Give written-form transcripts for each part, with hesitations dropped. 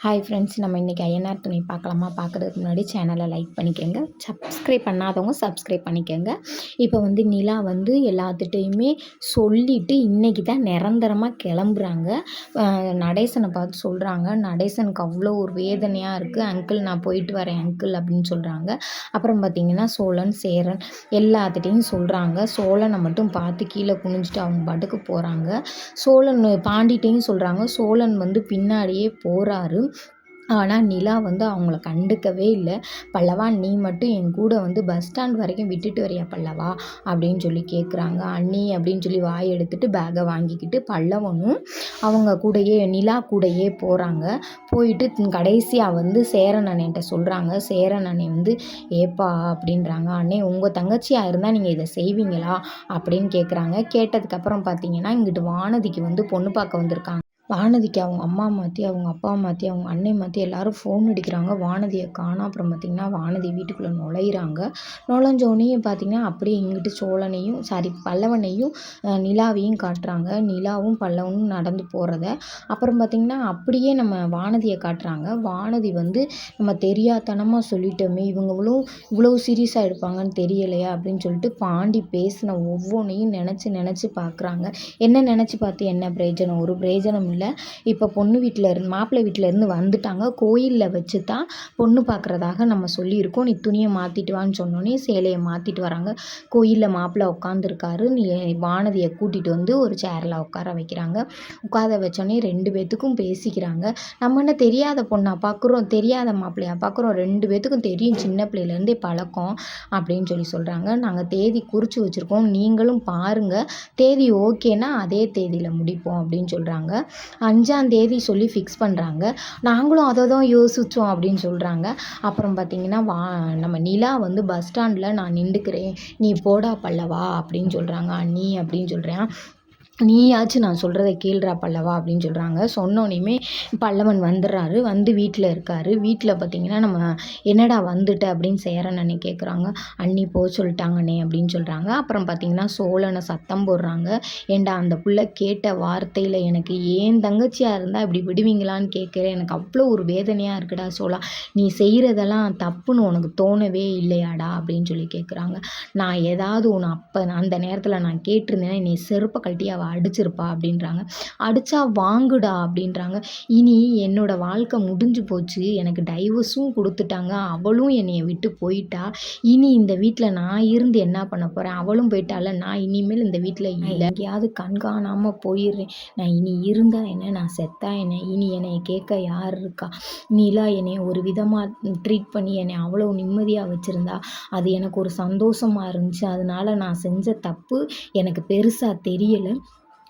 Hi friends, நம்ம இன்றைக்கி ஐயனார் துணை பார்க்கலாமா? பார்க்குறதுக்கு முன்னாடி சேனலை லைக் பண்ணிக்கோங்க. சப்ஸ்கிரைப் பண்ணாதவங்க சப்ஸ்கிரைப் பண்ணிக்கோங்க. இப்போ நிலா எல்லாத்துட்டையுமே சொல்லிவிட்டு இன்றைக்கி தான் நிரந்தரமாக கிளம்புறாங்க. நடேசனை பார்த்து சொல்கிறாங்க. நடேசனுக்கு அவ்வளோ ஒரு வேதனையாக இருக்குது. அங்கிள், நான் போயிட்டு வரேன் அங்கிள் அப்படின்னு சொல்கிறாங்க. அப்புறம் பார்த்திங்கன்னா சோழன், சேரன் எல்லாத்துட்டையும் சொல்கிறாங்க. சோழனை மட்டும் பார்த்து கீழே குனிஞ்சிட்டு அவங்க பாட்டுக்கு போகிறாங்க. சோழன் பாண்டிட்டையும் சொல்கிறாங்க. சோழன் பின்னாடியே போகிறாரு. ஆனால் நிலா அவங்கள கண்டுக்கவே இல்லை. பல்லவா, நீ மட்டும் என் கூட பஸ் ஸ்டாண்ட் வரைக்கும் விட்டுட்டு வரியா பல்லவா அப்படின்னு சொல்லி கேட்குறாங்க. அண்ணி அப்படின்னு சொல்லி வாய் எடுத்துட்டு பேக்கை வாங்கிக்கிட்டு பல்லவனும் அவங்க கூடயே நிலா கூடயே போகிறாங்க. போயிட்டு கடைசியாக சேரன் அண்ணன்ட்ட சொல்கிறாங்க. சேரன் அண்ணன் ஏப்பா அப்படின்றாங்க. அண்ணே, உங்கள் தங்கச்சியாக இருந்தால் நீங்கள் இதை செய்வீங்களா அப்படின்னு கேட்குறாங்க. கேட்டதுக்கப்புறம் பார்த்தீங்கன்னா இங்கிட்டு வானதிக்கு பொண்ணு பார்க்க வந்திருக்காங்க. வானதிக்கு அவங்க அம்மா மாற்றி, அவங்க அப்பா மாற்றி, அவங்க அன்னை மாற்றி எல்லோரும் ஃபோன் அடிக்கிறாங்க. வானதியை காணோம். அப்புறம் பார்த்திங்கன்னா வானதி வீட்டுக்குள்ளே நுழையிறாங்க. நுழைஞ்சோடனே பார்த்திங்கன்னா அப்படியே இங்கிட்டு சோழனையும் பல்லவனையும் நிலாவையும் காட்டுறாங்க. நிலாவும் பல்லவனும் நடந்து போகிறத. அப்புறம் பார்த்திங்கன்னா அப்படியே நம்ம வானதியை காட்டுறாங்க. வானதி நம்ம தெரியாதனமாக சொல்லிட்டோமே, இவங்களும் இவ்வளோ சீரியஸாக எடுப்பாங்கன்னு தெரியலையா அப்படின்னு சொல்லிட்டு பாண்டி பேசின ஒவ்வொன்றையும் நினச்சி பார்க்குறாங்க. என்ன நினச்சி பார்த்து என்ன பிரயோஜனம்? ஒரு பிரயோஜனம் இல்லை. இப்போ பொண்ணு வீட்டில் இருந்து மாப்பிள்ளை வீட்டில் இருந்து வந்துட்டாங்க. கோயிலில் வச்சு தான் பொண்ணு பார்க்குறதாக நம்ம சொல்லியிருக்கோம். நீ துணியை மாற்றிட்டு வான்னு சொன்னோன்னே சேலையை மாற்றிட்டு வராங்க. கோயிலில் மாப்பிள்ளை உட்காந்துருக்காரு. நீ வானதியை கூட்டிகிட்டு ஒரு சேரில் உட்கார வைக்கிறாங்க. உட்கார வச்சோன்னே 2 பேர்த்துக்கும் பேசிக்கிறாங்க. நம்ம என்ன தெரியாத பொண்ணாக பார்க்குறோம், தெரியாத மாப்பிள்ளையாக பார்க்குறோம், 2 பேர்த்துக்கும் தெரியும், சின்ன பிள்ளையிலேருந்தே பழக்கம் அப்படின்னு சொல்லி சொல்கிறாங்க. நாங்கள் தேதி குறித்து வச்சுருக்கோம், நீங்களும் பாருங்கள், தேதி ஓகேனா அதே தேதியில் முடிப்போம் அப்படின்னு சொல்கிறாங்க. 5ஆம் தேதி சொல்லி ஃபிக்ஸ் பண்ணுறாங்க. நாங்களும் அதை தான் யோசித்தோம் அப்படின்னு சொல்கிறாங்க. அப்புறம் பார்த்திங்கன்னா நம்ம நிலா பஸ் ஸ்டாண்டில் நான் நின்றுக்கிறேன், நீ போடா பல்லவா அப்படின்னு சொல்கிறாங்க. அண்ணி அப்படின்னு சொல்கிறேன். நீயாச்சும் நான் சொல்கிறத கேள்றா பல்லவா அப்படின்னு சொல்கிறாங்க. சொன்னோனையுமே பல்லவன் வந்துடுறாரு. வீட்டில் இருக்கார். வீட்டில் பார்த்திங்கன்னா நம்ம என்னடா வந்துட்ட அப்படின்னு சேரன் அண்ணி கேட்குறாங்க. அண்ணி போக சொல்லிட்டாங்கண்ணே அப்படின்னு சொல்கிறாங்க. அப்புறம் பார்த்திங்கன்னா சோழனை சத்தம் போடுறாங்க. ஏண்டா, அந்த புள்ள கேட்ட வார்த்தையில் எனக்கு ஏன் தங்கச்சியாக இருந்தால் இப்படி விடுவீங்களான்னு கேட்குறேன். எனக்கு அவ்வளோ ஒரு வேதனையாக இருக்குடா சோழா, நீ செய்கிறதெல்லாம் தப்புன்னு உனக்கு தோணவே இல்லையாடா அப்படின்னு சொல்லி கேட்குறாங்க. நான் ஏதாவது ஒன்று அப்போ அந்த நேரத்தில் நான் கேட்டிருந்தேன்னா நீ செருப்பை கழட்டி அடிச்சிருப்பா அப்படின்றாங்க. அடிச்சா வாங்குடா அப்படின்றாங்க. இனி என்னோட வாழ்க்கை முடிஞ்சு போச்சு, எனக்கு டைவர்ஸும் கொடுத்துட்டாங்க, அவளும் என்னைய விட்டு போயிட்டா, இனி இந்த வீட்டில் நான் இருந்து என்ன பண்ண போகிறேன்? அவளும் போயிட்டால, நான் இனிமேல் இந்த வீட்டில் இல்லை, எங்கேயாவது கண்காணாமல் போயிடுறேன். நான் இனி இருந்தா என்ன, நான் செத்தா என்ன, இனி என்னை கேட்க யார் இருக்கா? நிலா என்னை ஒரு விதமாக ட்ரீட் பண்ணி என்னை அவ்வளோ நிம்மதியாக வச்சுருந்தா, அது எனக்கு ஒரு சந்தோஷமாக இருந்துச்சு. அதனால நான் செஞ்ச தப்பு எனக்கு பெருசாக தெரியலை.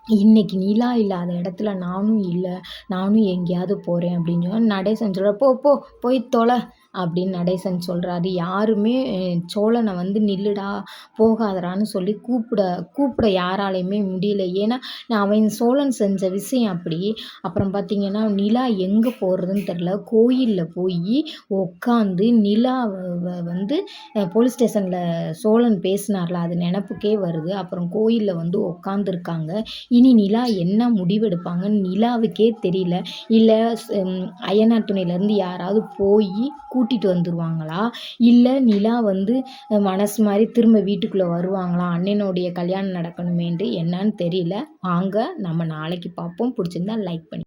இன்னைக்கு நிலா இல்லாத இடத்துல நானும் இல்லை, நானும் எங்கேயாவது போகிறேன் அப்படின்னு நடேசன் சொல்கிறார். போய் தொலை அப்படின்னு நடேசன் சொல்கிறாரு. யாருமே சோழனை நில்லுடா போகாதடான்னு சொல்லி கூப்பிட யாராலையுமே முடியல. ஏன்னா அவன் சோழன் செஞ்ச விஷயம் அப்படி. அப்புறம் பார்த்திங்கன்னா நிலா எங்கே போகிறதுன்னு தெரில. கோயிலில் போய் உட்காந்து நிலாவை போலீஸ் ஸ்டேஷனில் சோழன் பேசினார்ல, அது நினப்புக்கே வருது. அப்புறம் கோயிலில் உட்காந்துருக்காங்க. இனி நிலா என்ன முடிவெடுப்பாங்கன்னு நிலாவுக்கே தெரியல. இல்லை ஐயனார் துணையிலேருந்து யாராவது போய் கூட்டிகிட்டு வந்துடுவாங்களா, இல்லை நிலா மனசு மாதிரி திரும்ப வீட்டுக்குள்ளே வருவாங்களா, அண்ணனுடைய கல்யாணம் நடக்கணுமேன்ட்டு என்னன்னு தெரியல. வாங்க நம்ம நாளைக்கு பார்ப்போம். பிடிச்சிருந்தா லைக் பண்ணி